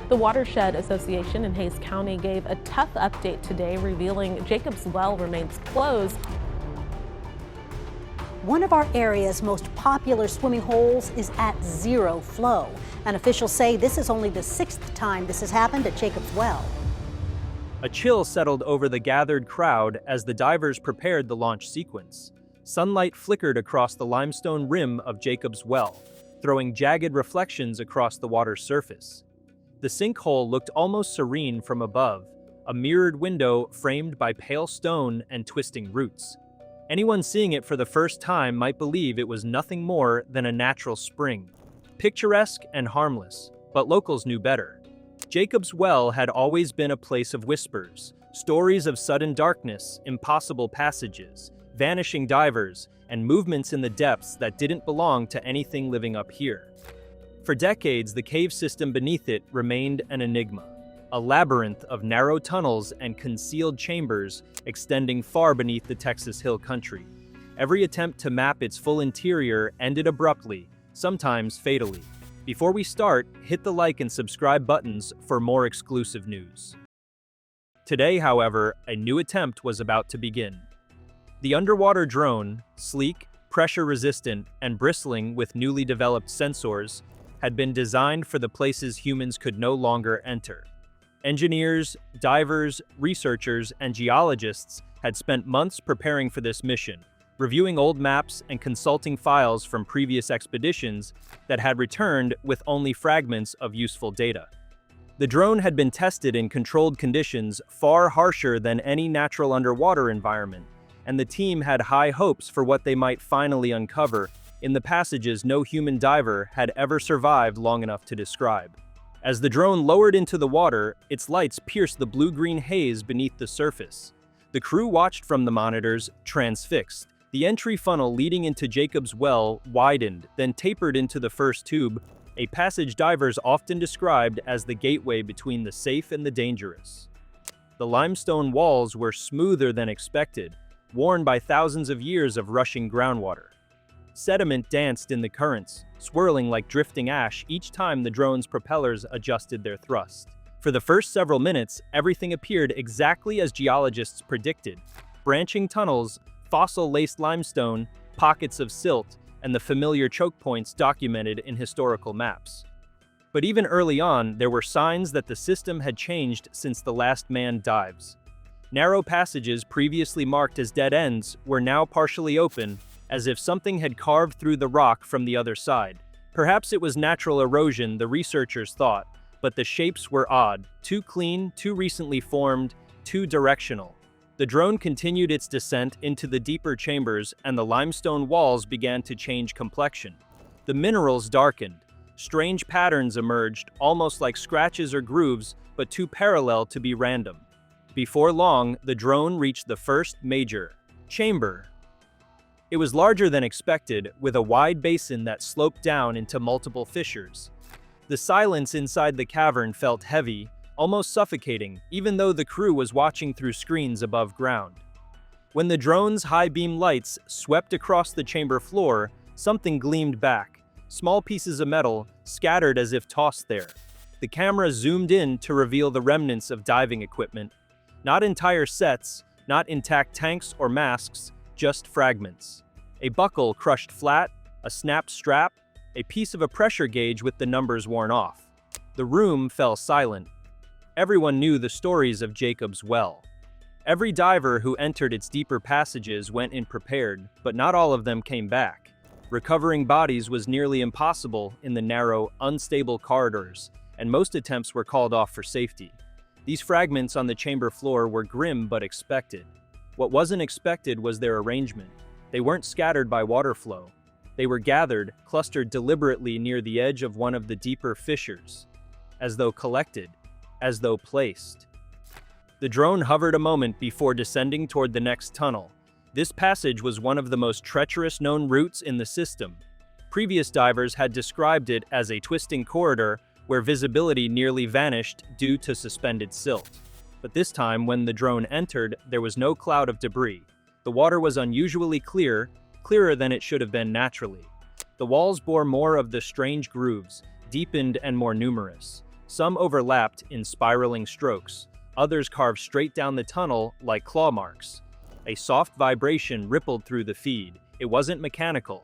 The Watershed Association in Hays County gave a tough update today, revealing Jacob's Well remains closed. One of our area's most popular swimming holes is at zero flow, and officials say this is only the 6th time this has happened at Jacob's Well. A chill settled over the gathered crowd as the divers prepared the launch sequence. Sunlight flickered across the limestone rim of Jacob's Well, throwing jagged reflections across the water's surface. The sinkhole looked almost serene from above, a mirrored window framed by pale stone and twisting roots. Anyone seeing it for the first time might believe it was nothing more than a natural spring. Picturesque and harmless, but locals knew better. Jacob's Well had always been a place of whispers, stories of sudden darkness, impossible passages, vanishing divers, and movements in the depths that didn't belong to anything living up here. For decades, the cave system beneath it remained an enigma, a labyrinth of narrow tunnels and concealed chambers extending far beneath the Texas Hill Country. Every attempt to map its full interior ended abruptly, sometimes fatally. Before we start, hit the like and subscribe buttons for more exclusive news. Today, however, a new attempt was about to begin. The underwater drone, sleek, pressure-resistant, and bristling with newly developed sensors, had been designed for the places humans could no longer enter. Engineers, divers, researchers, and geologists had spent months preparing for this mission, reviewing old maps and consulting files from previous expeditions that had returned with only fragments of useful data. The drone had been tested in controlled conditions far harsher than any natural underwater environment, and the team had high hopes for what they might finally uncover in the passages no human diver had ever survived long enough to describe. As the drone lowered into the water, its lights pierced the blue-green haze beneath the surface. The crew watched from the monitors, transfixed. The entry funnel leading into Jacob's Well widened, then tapered into the first tube, a passage divers often described as the gateway between the safe and the dangerous. The limestone walls were smoother than expected, worn by thousands of years of rushing groundwater. Sediment danced in the currents, swirling like drifting ash each time the drone's propellers adjusted their thrust. For the first several minutes, everything appeared exactly as geologists predicted: branching tunnels, fossil-laced limestone, pockets of silt, and the familiar choke points documented in historical maps. But even early on, there were signs that the system had changed since the last manned dives. Narrow passages previously marked as dead ends were now partially open, as if something had carved through the rock from the other side. Perhaps it was natural erosion, the researchers thought, but the shapes were odd, too clean, too recently formed, too directional. The drone continued its descent into the deeper chambers, and the limestone walls began to change complexion. The minerals darkened. Strange patterns emerged, almost like scratches or grooves, but too parallel to be random. Before long, the drone reached the first major chamber. It was larger than expected, with a wide basin that sloped down into multiple fissures. The silence inside the cavern felt heavy, almost suffocating, even though the crew was watching through screens above ground. When the drone's high-beam lights swept across the chamber floor, something gleamed back, small pieces of metal scattered as if tossed there. The camera zoomed in to reveal the remnants of diving equipment. Not entire sets, not intact tanks or masks, just fragments. A buckle crushed flat, a snapped strap, a piece of a pressure gauge with the numbers worn off. The room fell silent. Everyone knew the stories of Jacob's Well. Every diver who entered its deeper passages went in prepared, but not all of them came back. Recovering bodies was nearly impossible in the narrow, unstable corridors, and most attempts were called off for safety. These fragments on the chamber floor were grim but expected. What wasn't expected was their arrangement. They weren't scattered by water flow. They were gathered, clustered deliberately near the edge of one of the deeper fissures, as though collected, as though placed. The drone hovered a moment before descending toward the next tunnel. This passage was one of the most treacherous known routes in the system. Previous divers had described it as a twisting corridor where visibility nearly vanished due to suspended silt. But this time, when the drone entered, there was no cloud of debris. The water was unusually clear, clearer than it should have been naturally. The walls bore more of the strange grooves, deepened and more numerous. Some overlapped in spiraling strokes, others carved straight down the tunnel like claw marks. A soft vibration rippled through the feed. It wasn't mechanical.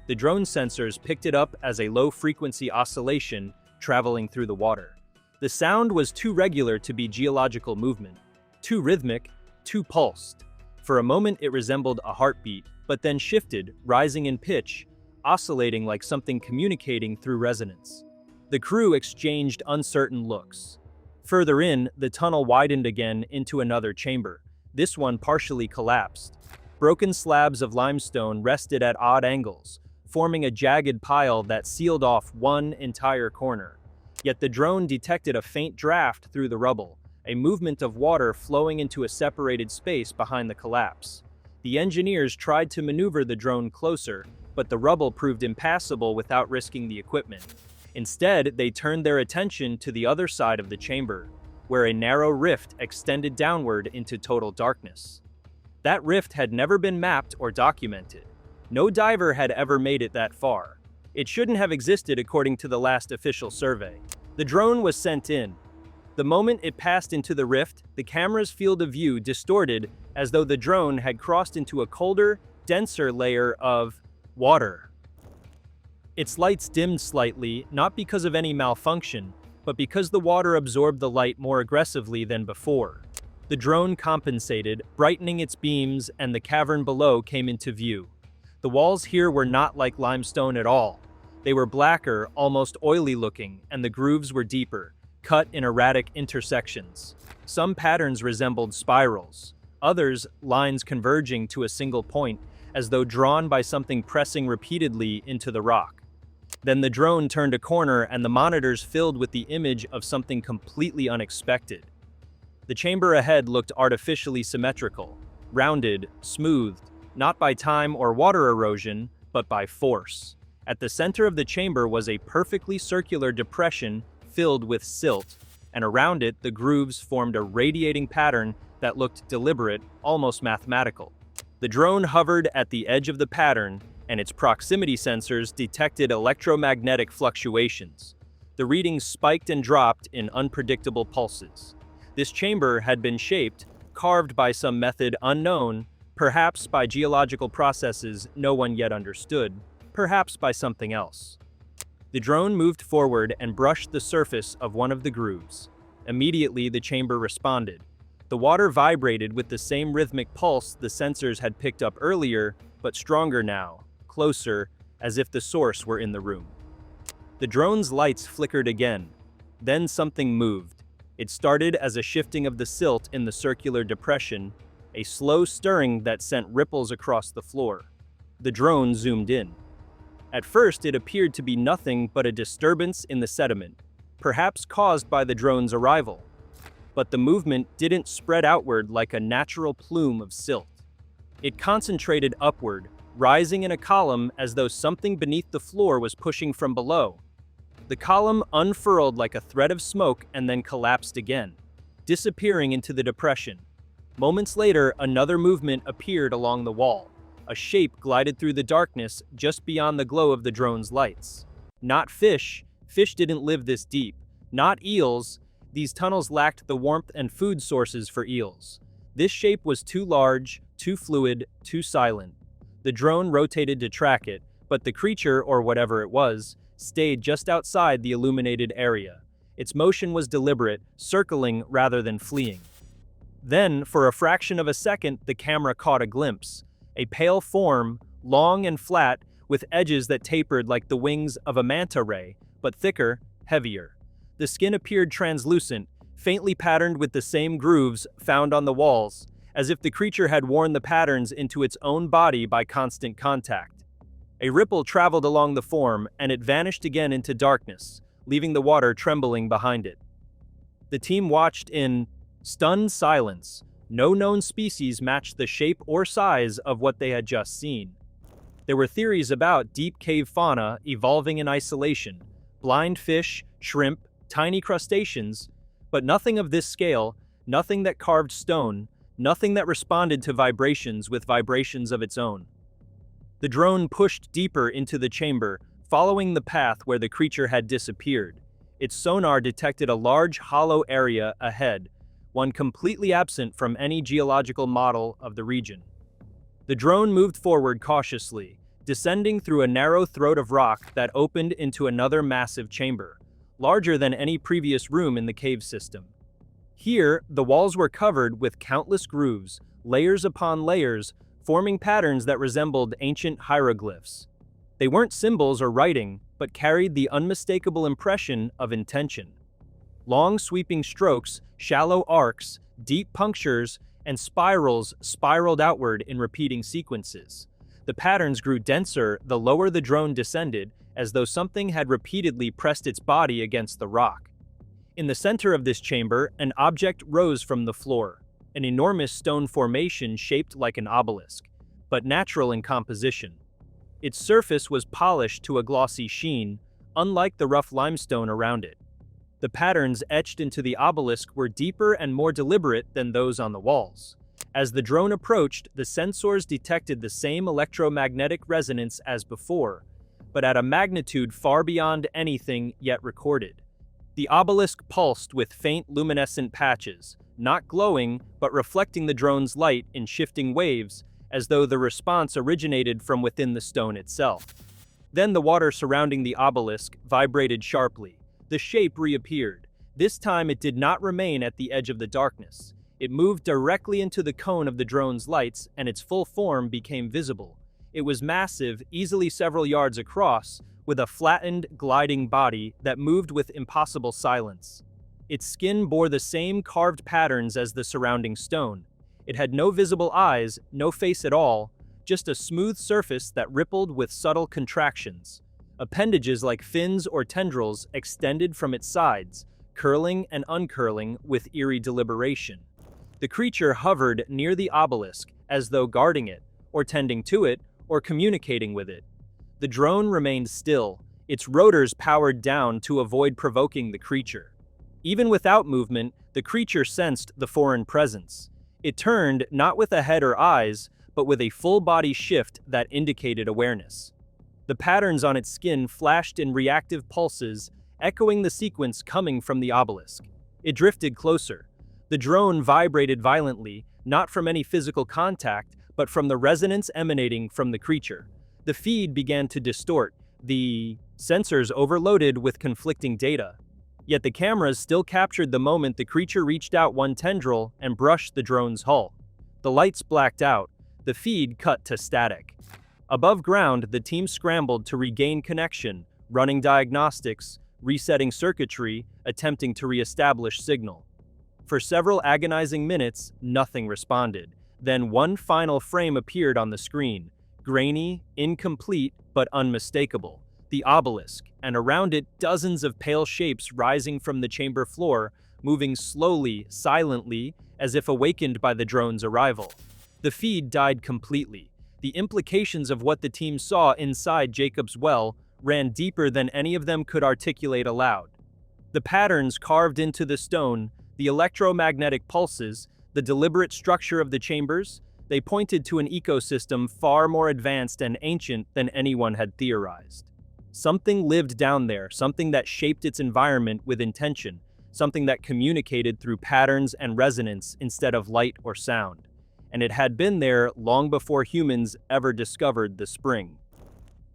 The drone sensors picked it up as a low-frequency oscillation traveling through the water. The sound was too regular to be geological movement, too rhythmic, too pulsed. For a moment it resembled a heartbeat, but then shifted, rising in pitch, oscillating like something communicating through resonance. The crew exchanged uncertain looks. Further in, the tunnel widened again into another chamber. This one partially collapsed. Broken slabs of limestone rested at odd angles, forming a jagged pile that sealed off one entire corner. Yet the drone detected a faint draft through the rubble, a movement of water flowing into a separated space behind the collapse. The engineers tried to maneuver the drone closer, but the rubble proved impassable without risking the equipment. Instead, they turned their attention to the other side of the chamber, where a narrow rift extended downward into total darkness. That rift had never been mapped or documented. No diver had ever made it that far. It shouldn't have existed according to the last official survey. The drone was sent in. The moment it passed into the rift, the camera's field of view distorted as though the drone had crossed into a colder, denser layer of water. Its lights dimmed slightly, not because of any malfunction, but because the water absorbed the light more aggressively than before. The drone compensated, brightening its beams, and the cavern below came into view. The walls here were not like limestone at all. They were blacker, almost oily looking, and the grooves were deeper, cut in erratic intersections. Some patterns resembled spirals, others lines converging to a single point, as though drawn by something pressing repeatedly into the rock. Then the drone turned a corner and the monitors filled with the image of something completely unexpected. The chamber ahead looked artificially symmetrical, rounded, smoothed, not by time or water erosion, but by force. At the center of the chamber was a perfectly circular depression filled with silt, and around it the grooves formed a radiating pattern that looked deliberate, almost mathematical. The drone hovered at the edge of the pattern, and its proximity sensors detected electromagnetic fluctuations. The readings spiked and dropped in unpredictable pulses. This chamber had been shaped, carved by some method unknown, perhaps by geological processes no one yet understood, perhaps by something else. The drone moved forward and brushed the surface of one of the grooves. Immediately, the chamber responded. The water vibrated with the same rhythmic pulse the sensors had picked up earlier, but stronger now, closer, as if the source were in the room. The drone's lights flickered again. Then something moved. It started as a shifting of the silt in the circular depression, a slow stirring that sent ripples across the floor. The drone zoomed in. At first, it appeared to be nothing but a disturbance in the sediment, perhaps caused by the drone's arrival. But the movement didn't spread outward like a natural plume of silt. It concentrated upward, rising in a column as though something beneath the floor was pushing from below. The column unfurled like a thread of smoke and then collapsed again, disappearing into the depression. Moments later, another movement appeared along the wall. A shape glided through the darkness just beyond the glow of the drone's lights. Not fish. Fish didn't live this deep. Not eels. These tunnels lacked the warmth and food sources for eels. This shape was too large, too fluid, too silent. The drone rotated to track it, but the creature, or whatever it was, stayed just outside the illuminated area. Its motion was deliberate, circling rather than fleeing. Then, for a fraction of a second, the camera caught a glimpse. A pale form, long and flat, with edges that tapered like the wings of a manta ray, but thicker, heavier. The skin appeared translucent, faintly patterned with the same grooves found on the walls, as if the creature had worn the patterns into its own body by constant contact. A ripple traveled along the form, and it vanished again into darkness, leaving the water trembling behind it. The team watched in stunned silence. No known species matched the shape or size of what they had just seen. There were theories about deep cave fauna evolving in isolation, blind fish, shrimp, tiny crustaceans, but nothing of this scale, nothing that carved stone, nothing that responded to vibrations with vibrations of its own. The drone pushed deeper into the chamber, following the path where the creature had disappeared. its sonar detected a large hollow area ahead, one completely absent from any geological model of the region. The drone moved forward cautiously, descending through a narrow throat of rock that opened into another massive chamber, larger than any previous room in the cave system. Here, the walls were covered with countless grooves, layers upon layers, forming patterns that resembled ancient hieroglyphs. They weren't symbols or writing, but carried the unmistakable impression of intention. Long sweeping strokes, shallow arcs, deep punctures, and spirals spiraled outward in repeating sequences. The patterns grew denser the lower the drone descended, as though something had repeatedly pressed its body against the rock. In the center of this chamber, an object rose from the floor, an enormous stone formation shaped like an obelisk, but natural in composition. Its surface was polished to a glossy sheen, unlike the rough limestone around it. The patterns etched into the obelisk were deeper and more deliberate than those on the walls. As the drone approached, the sensors detected the same electromagnetic resonance as before, but at a magnitude far beyond anything yet recorded. The obelisk pulsed with faint luminescent patches, not glowing, but reflecting the drone's light in shifting waves, as though the response originated from within the stone itself. Then the water surrounding the obelisk vibrated sharply. The shape reappeared. This time it did not remain at the edge of the darkness. It moved directly into the cone of the drone's lights, and its full form became visible. It was massive, easily several yards across, with a flattened, gliding body that moved with impossible silence. Its skin bore the same carved patterns as the surrounding stone. It had no visible eyes, no face at all, just a smooth surface that rippled with subtle contractions. Appendages like fins or tendrils extended from its sides, curling and uncurling with eerie deliberation. The creature hovered near the obelisk, as though guarding it, or tending to it, or communicating with it. The drone remained still, its rotors powered down to avoid provoking the creature. Even without movement, the creature sensed the foreign presence. It turned not with a head or eyes, but with a full-body shift that indicated awareness. The patterns on its skin flashed in reactive pulses, echoing the sequence coming from the obelisk. It drifted closer. The drone vibrated violently, not from any physical contact, but from the resonance emanating from the creature. The feed began to distort, the sensors overloaded with conflicting data. Yet the cameras still captured the moment the creature reached out one tendril and brushed the drone's hull. The lights blacked out, the feed cut to static. Above ground, the team scrambled to regain connection, running diagnostics, resetting circuitry, attempting to re-establish signal. For several agonizing minutes, nothing responded. Then one final frame appeared on the screen, grainy, incomplete, but unmistakable. The obelisk, and around it dozens of pale shapes rising from the chamber floor, moving slowly, silently, as if awakened by the drone's arrival. The feed died completely. The implications of what the team saw inside Jacob's well ran deeper than any of them could articulate aloud. The patterns carved into the stone, the electromagnetic pulses, the deliberate structure of the chambers, they pointed to an ecosystem far more advanced and ancient than anyone had theorized. Something lived down there, something that shaped its environment with intention, something that communicated through patterns and resonance instead of light or sound. And it had been there long before humans ever discovered the spring.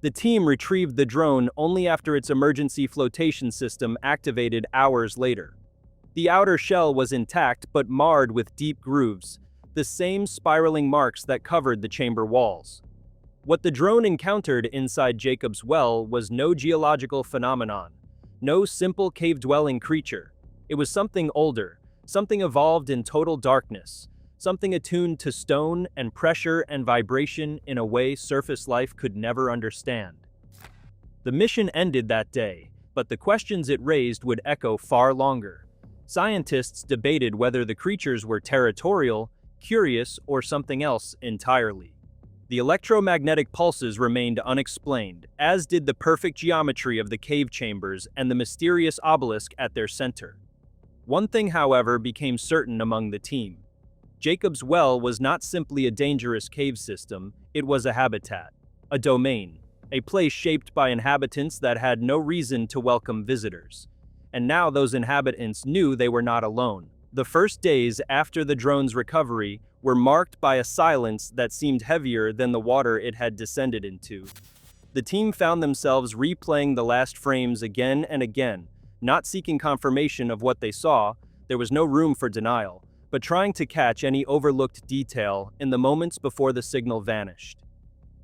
The team retrieved the drone only after its emergency flotation system activated hours later. The outer shell was intact but marred with deep grooves, the same spiraling marks that covered the chamber walls. What the drone encountered inside Jacob's well was no geological phenomenon, no simple cave-dwelling creature. It was something older, something evolved in total darkness, something attuned to stone and pressure and vibration in a way surface life could never understand. The mission ended that day, but the questions it raised would echo far longer. Scientists debated whether the creatures were territorial, curious, or something else entirely. The electromagnetic pulses remained unexplained, as did the perfect geometry of the cave chambers and the mysterious obelisk at their center. One thing, however, became certain among the team. Jacob's well was not simply a dangerous cave system, it was a habitat, a domain, a place shaped by inhabitants that had no reason to welcome visitors. and now those inhabitants knew they were not alone. The first days after the drone's recovery were marked by a silence that seemed heavier than the water it had descended into. The team found themselves replaying the last frames again and again, not seeking confirmation of what they saw. There was no room for denial, but trying to catch any overlooked detail in the moments before the signal vanished.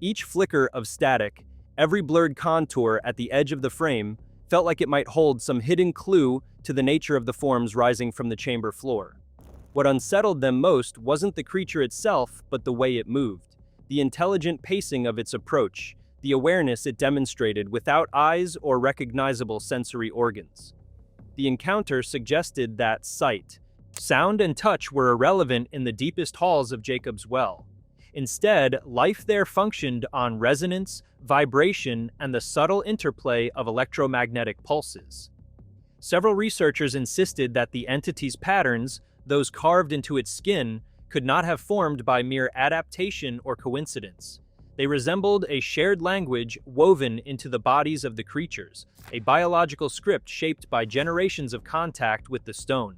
Each flicker of static, every blurred contour at the edge of the frame, felt like it might hold some hidden clue to the nature of the forms rising from the chamber floor. What unsettled them most wasn't the creature itself, but the way it moved, the intelligent pacing of its approach, the awareness it demonstrated without eyes or recognizable sensory organs. The encounter suggested that sight, sound, and touch were irrelevant in the deepest halls of Jacob's Well. Instead, life there functioned on resonance, vibration, and the subtle interplay of electromagnetic pulses. Several researchers insisted that the entity's patterns, those carved into its skin, could not have formed by mere adaptation or coincidence. They resembled a shared language woven into the bodies of the creatures, a biological script shaped by generations of contact with the stone.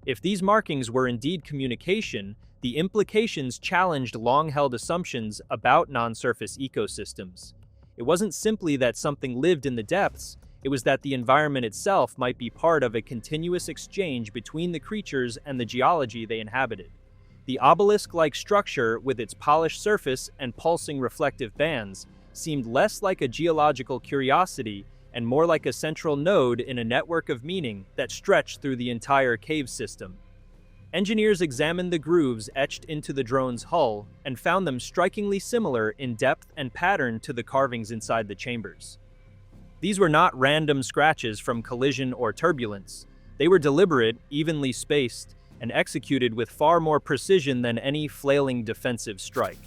If these markings were indeed communication, the implications challenged long-held assumptions about non-surface ecosystems. It wasn't simply that something lived in the depths, it was that the environment itself might be part of a continuous exchange between the creatures and the geology they inhabited. The obelisk-like structure, with its polished surface and pulsing reflective bands, seemed less like a geological curiosity and more like a central node in a network of meaning that stretched through the entire cave system. Engineers examined the grooves etched into the drone's hull and found them strikingly similar in depth and pattern to the carvings inside the chambers. These were not random scratches from collision or turbulence. They were deliberate, evenly spaced, and executed with far more precision than any flailing defensive strike.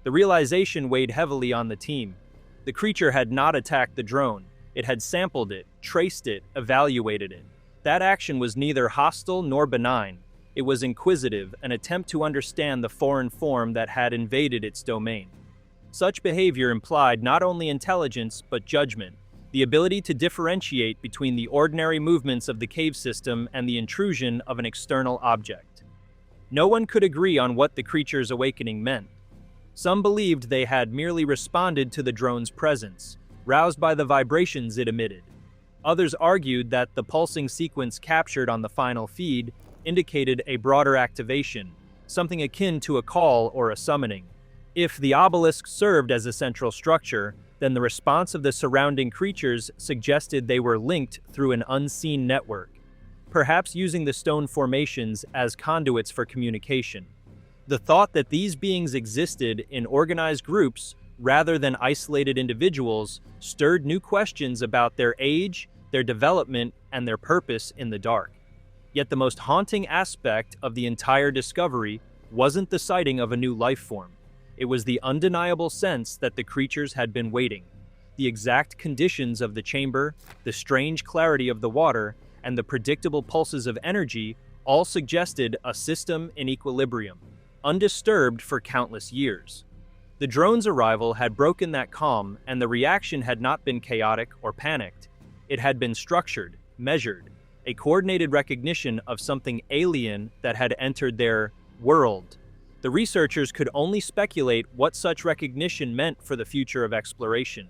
The realization weighed heavily on the team. The creature had not attacked the drone. It had sampled it, traced it, evaluated it. That action was neither hostile nor benign. It was inquisitive, an attempt to understand the foreign form that had invaded its domain. Such behavior implied not only intelligence but judgment, the ability to differentiate between the ordinary movements of the cave system and the intrusion of an external object. No one could agree on what the creature's awakening meant. Some believed they had merely responded to the drone's presence, roused by the vibrations it emitted. Others argued that the pulsing sequence captured on the final feed indicated a broader activation, something akin to a call or a summoning. If the obelisk served as a central structure, then the response of the surrounding creatures suggested they were linked through an unseen network, perhaps using the stone formations as conduits for communication. The thought that these beings existed in organized groups rather than isolated individuals stirred new questions about their age, their development, and their purpose in the dark. Yet the most haunting aspect of the entire discovery wasn't the sighting of a new life form. It was the undeniable sense that the creatures had been waiting. The exact conditions of the chamber, the strange clarity of the water, and the predictable pulses of energy all suggested a system in equilibrium, undisturbed for countless years. The drone's arrival had broken that calm, and the reaction had not been chaotic or panicked. It had been structured, measured, a coordinated recognition of something alien that had entered their world. The researchers could only speculate what such recognition meant for the future of exploration.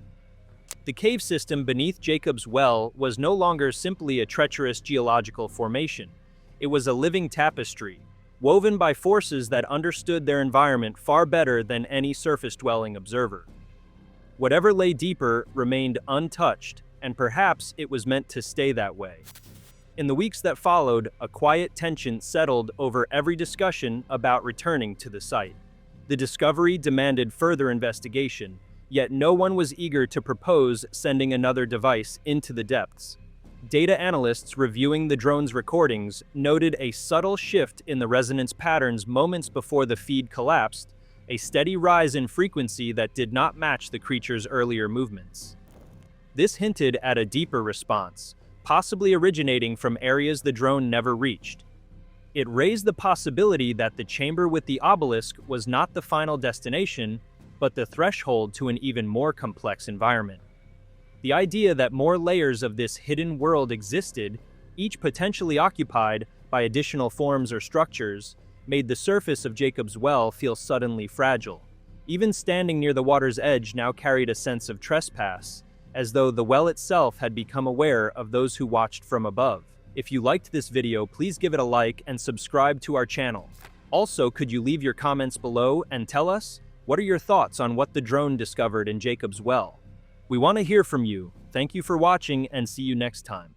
The cave system beneath Jacob's Well was no longer simply a treacherous geological formation. It was a living tapestry, woven by forces that understood their environment far better than any surface-dwelling observer. Whatever lay deeper remained untouched, and perhaps it was meant to stay that way. In the weeks that followed, a quiet tension settled over every discussion about returning to the site. The discovery demanded further investigation, yet no one was eager to propose sending another device into the depths. Data analysts reviewing the drone's recordings noted a subtle shift in the resonance patterns moments before the feed collapsed, a steady rise in frequency that did not match the creature's earlier movements. This hinted at a deeper response, possibly originating from areas the drone never reached. It raised the possibility that the chamber with the obelisk was not the final destination, but the threshold to an even more complex environment. The idea that more layers of this hidden world existed, each potentially occupied by additional forms or structures, made the surface of Jacob's Well feel suddenly fragile. Even standing near the water's edge now carried a sense of trespass, as though the well itself had become aware of those who watched from above. If you liked this video, please give it a like and subscribe to our channel. Also, could you leave your comments below and tell us, what are your thoughts on what the drone discovered in Jacob's Well? We want to hear from you. Thank you for watching and see you next time.